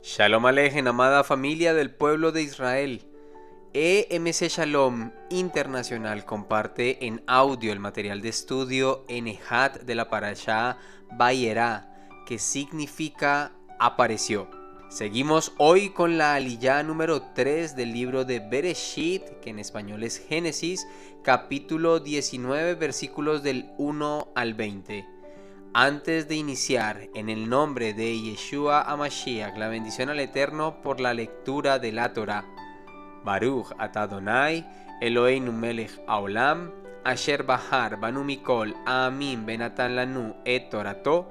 Shalom Alejen, amada familia del pueblo de Israel. EMC Shalom Internacional comparte en audio el material de estudio Enehat de la Parashá Vayera, que significa apareció. Seguimos hoy con la aliyá número 3 del libro de Bereshit, que en español es Génesis, capítulo 19, versículos del 1 al 20. Antes de iniciar, en el nombre de Yeshua HaMashiach, la bendición al Eterno por la lectura de la Torá. Baruch atah Adonai, Eloheinu melech haolam, asher bahar banu mikol ha'amim benatan lanu et torato,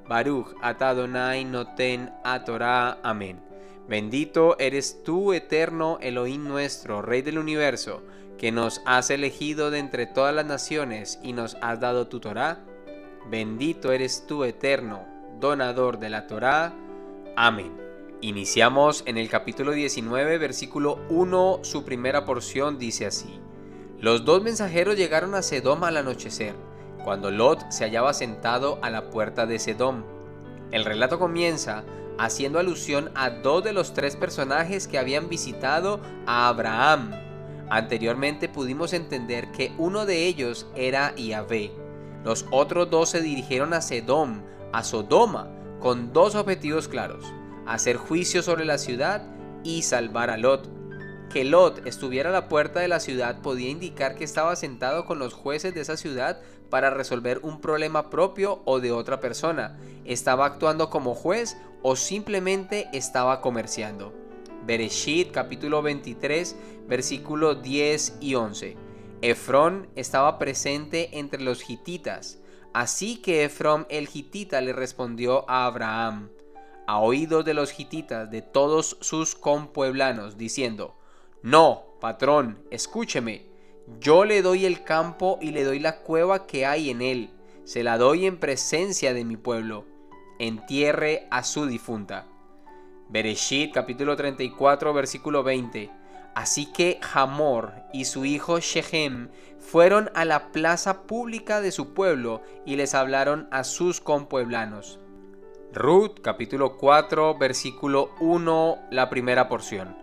Baruch atah Adonai noten haTorá. Amén. Bendito eres tú, Eterno Elohim nuestro, Rey del universo, que nos has elegido de entre todas las naciones y nos has dado tu Torá. Bendito eres tú, Eterno, donador de la Torá. Amén. Iniciamos en el capítulo 19, versículo 1, su primera porción dice así. Los dos mensajeros llegaron a Sedom al anochecer, cuando Lot se hallaba sentado a la puerta de Sedom. El relato comienza haciendo alusión a dos de los tres personajes que habían visitado a Abraham. Anteriormente pudimos entender que uno de ellos era Yahvé. Los otros dos se dirigieron a Sedom, a Sodoma, con dos objetivos claros: hacer juicio sobre la ciudad y salvar a Lot. Que Lot estuviera a la puerta de la ciudad podía indicar que estaba sentado con los jueces de esa ciudad para resolver un problema propio o de otra persona. ¿Estaba actuando como juez o simplemente estaba comerciando? Bereshit capítulo 23, versículos 10 y 11. Efrón estaba presente entre los hititas, así que Efrón el hitita le respondió a Abraham, a oídos de los hititas, de todos sus compueblanos, diciendo: No, patrón, escúcheme, yo le doy el campo y le doy la cueva que hay en él, se la doy en presencia de mi pueblo, entierre a su difunta. Bereshit capítulo 34, versículo 20. Así que Hamor y su hijo Shechem fueron a la plaza pública de su pueblo y les hablaron a sus compueblanos. Ruth capítulo 4 versículo 1, la primera porción.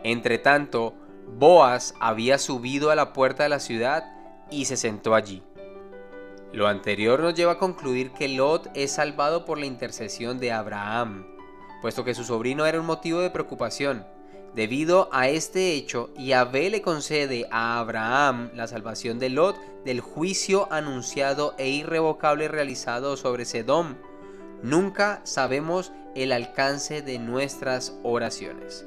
Entretanto, Boaz había subido a la puerta de la ciudad y se sentó allí. Lo anterior nos lleva a concluir que Lot es salvado por la intercesión de Abraham, puesto que su sobrino era un motivo de preocupación. Debido a este hecho, Yahvé le concede a Abraham la salvación de Lot del juicio anunciado e irrevocable realizado sobre Sedom. Nunca sabemos el alcance de nuestras oraciones.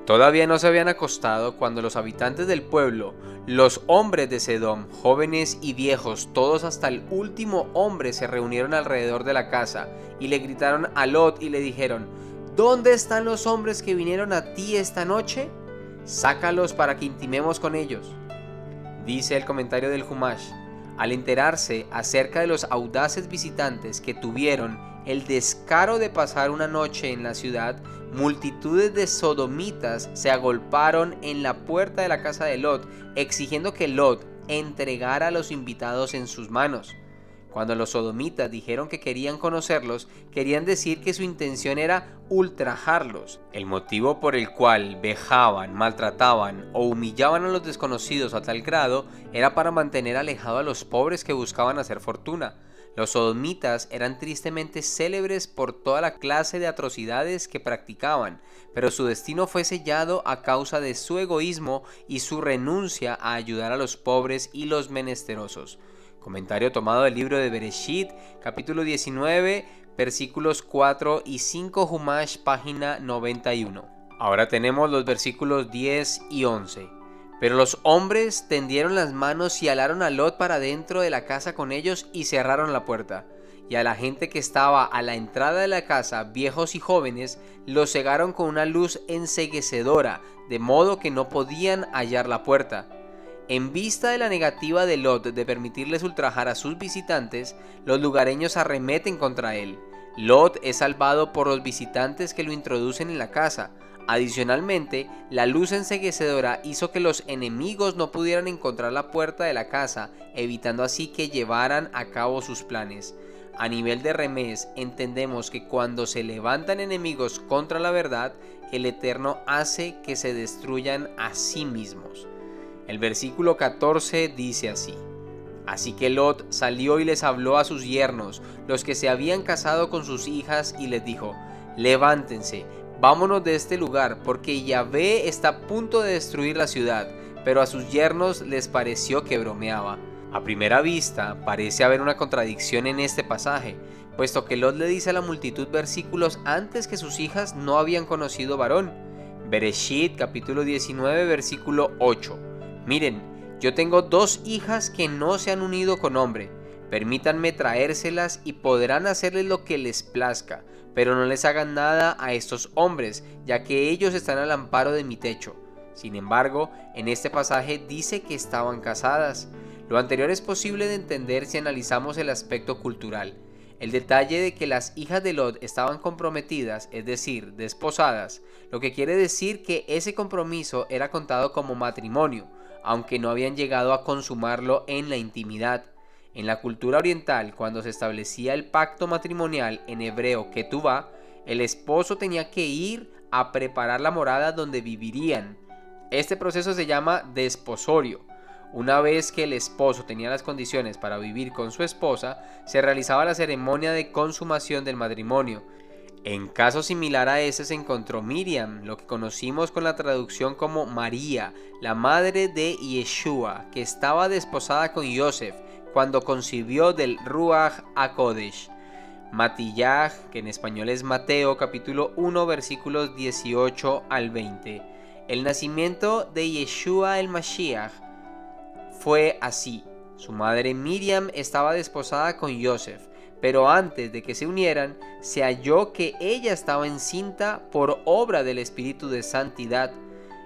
Todavía no se habían acostado cuando los habitantes del pueblo, los hombres de Sedom, jóvenes y viejos, todos hasta el último hombre, se reunieron alrededor de la casa y le gritaron a Lot y le dijeron: ¿Dónde están los hombres que vinieron a ti esta noche? Sácalos para que intimemos con ellos. Dice el comentario del Humash: al enterarse acerca de los audaces visitantes que tuvieron el descaro de pasar una noche en la ciudad, multitudes de sodomitas se agolparon en la puerta de la casa de Lot, exigiendo que Lot entregara a los invitados en sus manos. Cuando los sodomitas dijeron que querían conocerlos, querían decir que su intención era ultrajarlos. El motivo por el cual vejaban, maltrataban o humillaban a los desconocidos a tal grado era para mantener alejado a los pobres que buscaban hacer fortuna. Los sodomitas eran tristemente célebres por toda la clase de atrocidades que practicaban, pero su destino fue sellado a causa de su egoísmo y su renuncia a ayudar a los pobres y los menesterosos. Comentario tomado del libro de Bereshit, capítulo 19, versículos 4 y 5, Humash, página 91. Ahora tenemos los versículos 10 y 11. Pero los hombres tendieron las manos y alaron a Lot para dentro de la casa con ellos y cerraron la puerta. Y a la gente que estaba a la entrada de la casa, viejos y jóvenes, los cegaron con una luz enceguecedora, de modo que no podían hallar la puerta. En vista de la negativa de Lot de permitirles ultrajar a sus visitantes, los lugareños arremeten contra él. Lot es salvado por los visitantes que lo introducen en la casa. Adicionalmente, la luz enceguecedora hizo que los enemigos no pudieran encontrar la puerta de la casa, evitando así que llevaran a cabo sus planes. A nivel de remés, entendemos que cuando se levantan enemigos contra la verdad, el Eterno hace que se destruyan a sí mismos. El versículo 14 dice así: Así que Lot salió y les habló a sus yernos, los que se habían casado con sus hijas, y les dijo: Levántense, vámonos de este lugar, porque Yahvé está a punto de destruir la ciudad. Pero a sus yernos les pareció que bromeaba. A primera vista, parece haber una contradicción en este pasaje, puesto que Lot le dice a la multitud versículos antes que sus hijas no habían conocido varón. Bereshit capítulo 19 versículo 8. Miren, yo tengo 2 hijas que no se han unido con hombre. Permítanme traérselas y podrán hacerles lo que les plazca, pero no les hagan nada a estos hombres, ya que ellos están al amparo de mi techo. Sin embargo, en este pasaje dice que estaban casadas. Lo anterior es posible de entender si analizamos el aspecto cultural. El detalle de que las hijas de Lot estaban comprometidas, es decir, desposadas, lo que quiere decir que ese compromiso era contado como matrimonio, aunque no habían llegado a consumarlo en la intimidad. En la cultura oriental, cuando se establecía el pacto matrimonial, en hebreo ketubá, el esposo tenía que ir a preparar la morada donde vivirían. Este proceso se llama desposorio. Una vez que el esposo tenía las condiciones para vivir con su esposa, se realizaba la ceremonia de consumación del matrimonio. En caso similar a ese se encontró Miriam, lo que conocimos con la traducción como María, la madre de Yeshua, que estaba desposada con Yosef cuando concibió del Ruach HaKodesh. Matillaj, que en español es Mateo, capítulo 1, versículos 18 al 20. El nacimiento de Yeshua el Mashiach fue así. Su madre Miriam estaba desposada con Yosef, pero antes de que se unieran, se halló que ella estaba encinta por obra del Espíritu de Santidad.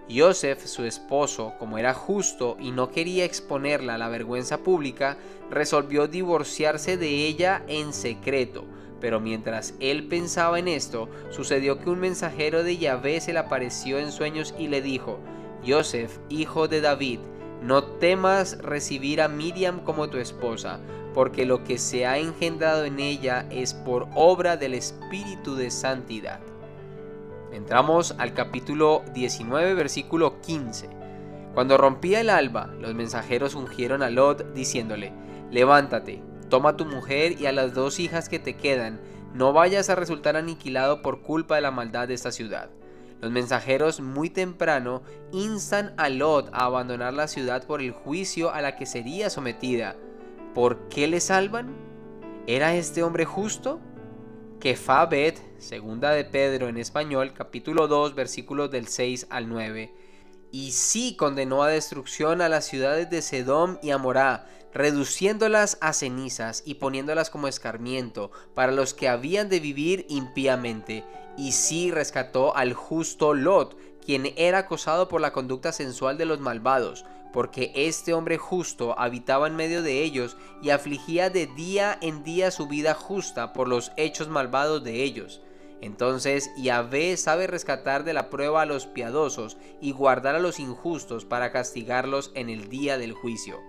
Yosef, su esposo, como era justo y no quería exponerla a la vergüenza pública, resolvió divorciarse de ella en secreto. Pero mientras él pensaba en esto, sucedió que un mensajero de Yahvé se le apareció en sueños y le dijo: Yosef, hijo de David, no temas recibir a Miriam como tu esposa, porque lo que se ha engendrado en ella es por obra del Espíritu de Santidad. Entramos al capítulo 19, versículo 15. Cuando rompía el alba, los mensajeros ungieron a Lot, diciéndole: Levántate, toma a tu mujer y a las 2 hijas que te quedan, no vayas a resultar aniquilado por culpa de la maldad de esta ciudad. Los mensajeros muy temprano instan a Lot a abandonar la ciudad por el juicio a la que sería sometida. ¿Por qué le salvan? ¿Era este hombre justo? Kefá Bet, segunda de Pedro en español, capítulo 2, versículos del 6 al 9. Y sí condenó a destrucción a las ciudades de Sedom y Amorá, reduciéndolas a cenizas y poniéndolas como escarmiento para los que habían de vivir impíamente. Y sí rescató al justo Lot, quien era acosado por la conducta sensual de los malvados, porque este hombre justo habitaba en medio de ellos y afligía de día en día su vida justa por los hechos malvados de ellos. Entonces Yahvé sabe rescatar de la prueba a los piadosos y guardar a los injustos para castigarlos en el día del juicio.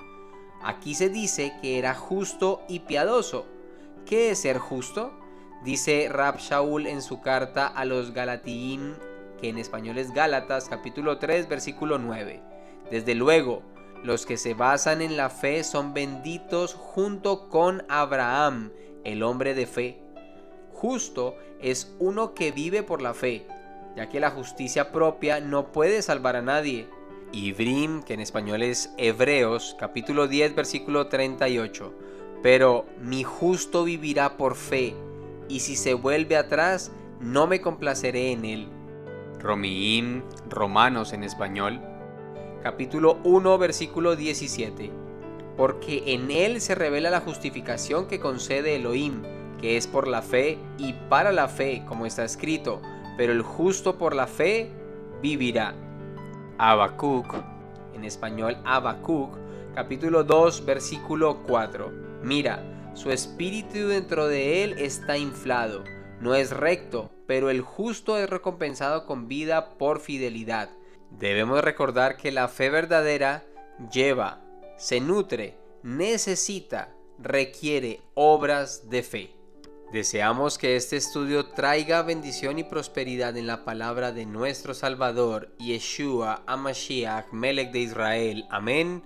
Aquí se dice que era justo y piadoso. ¿Qué es ser justo? Dice Rab Shaul en su carta a los Galatiim, que en español es Gálatas, capítulo 3, versículo 9. Desde luego, los que se basan en la fe son benditos junto con Abraham, el hombre de fe. Justo es uno que vive por la fe, ya que la justicia propia no puede salvar a nadie. Ivrim, que en español es Hebreos, capítulo 10, versículo 38. Pero mi justo vivirá por fe, y si se vuelve atrás, no me complaceré en él. Romiim, Romanos en español, capítulo 1, versículo 17. Porque en él se revela la justificación que concede Elohim, que es por la fe y para la fe, como está escrito: pero el justo por la fe vivirá. Habacuc, en español Habacuc, capítulo 2, versículo 4. Mira, su espíritu dentro de él está inflado, no es recto, pero el justo es recompensado con vida por fidelidad. Debemos recordar que la fe verdadera lleva, se nutre, necesita, requiere obras de fe. Deseamos que este estudio traiga bendición y prosperidad en la palabra de nuestro Salvador, Yeshua HaMashiach, Melech de Israel. Amén.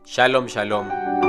Shalom, shalom.